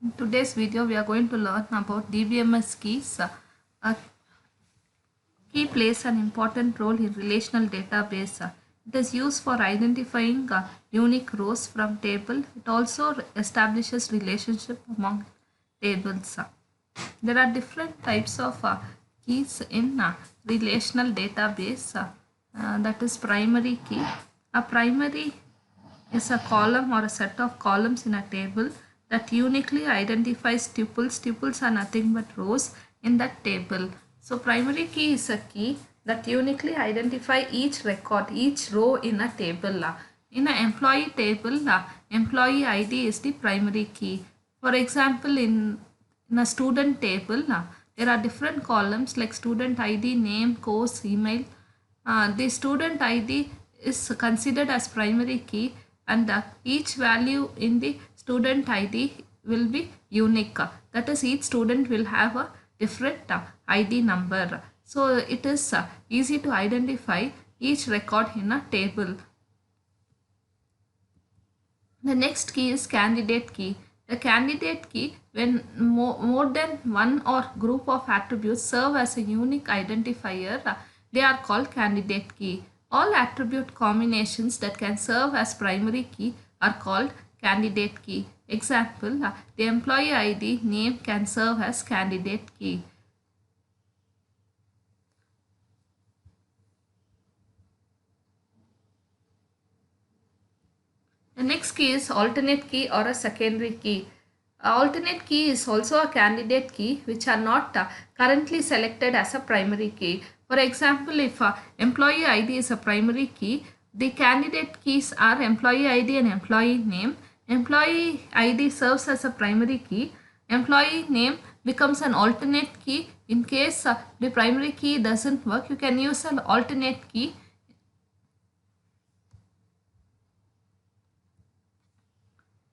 In today's video, we are going to learn about DBMS keys. A key plays an important role in relational database. It is used for identifying unique rows from table. It also establishes relationship among tables. There are different types of keys in relational database. That is primary key. A primary is a column or a set of columns in a table that uniquely identifies tuples. Tuples are nothing but rows in that table. So primary key is a key that uniquely identify each record, each row in a table. In an employee table, employee ID is the primary key. For example, in a student table, there are different columns like student ID, name, course, email. The student ID is considered as primary key, and each value in the student ID will be unique. That is, each student will have a different ID number. So it is easy to identify each record in a table. The next key is candidate key. The candidate key, when more than one or group of attributes serve as a unique identifier, they are called candidate key. All attribute combinations that can serve as primary key are called candidate key. Example, the employee ID name can serve as candidate key. The next key is alternate key or a secondary key. Alternate key is also a candidate key which are not currently selected as a primary key. For example, if employee ID is a primary key, the candidate keys are employee ID and employee name. Employee ID serves as a primary key. Employee name becomes an alternate key. In case the primary key doesn't work, you can use an alternate key.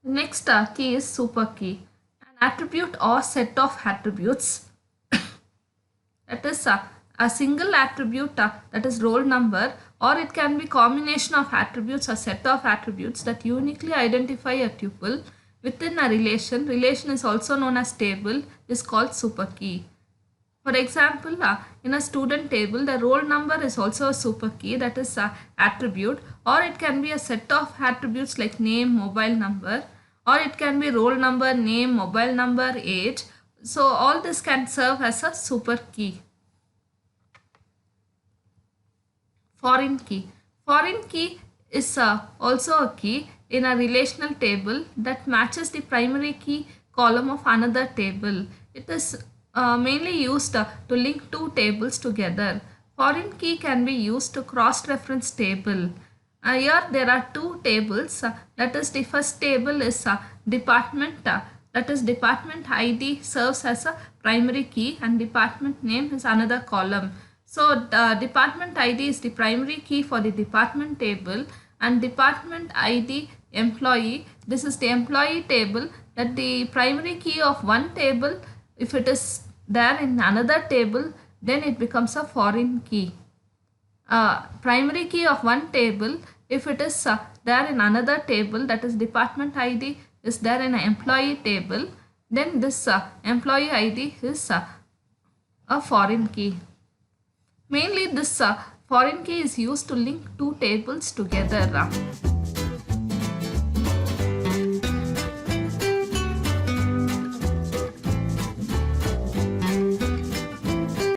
Next key is super key. An attribute or set of attributes that is a single attribute that is roll number, or it can be combination of attributes or set of attributes that uniquely identify a tuple within a relation. Relation is also known as table, is called super key. For example, in a student table, the roll number is also a super key, that is attribute, or it can be a set of attributes like name, mobile number, or it can be roll number, name, mobile number, age. So all this can serve as a super key. Foreign key. Foreign key is also a key in a relational table that matches the primary key column of another table. It is mainly used to link two tables together. Foreign key can be used to cross-reference table. Here there are two tables. That is, the first table is department. That is, department ID serves as a primary key and department name is another column. So department ID is the primary key for the department table, and department ID employee, this is the employee table, that the primary key of one table, if it is there in another table, then it becomes a foreign key. Primary key of one table, if it is there in another table, that is department ID is there in an employee table, then this employee ID is a foreign key. Mainly this foreign key is used to link two tables together.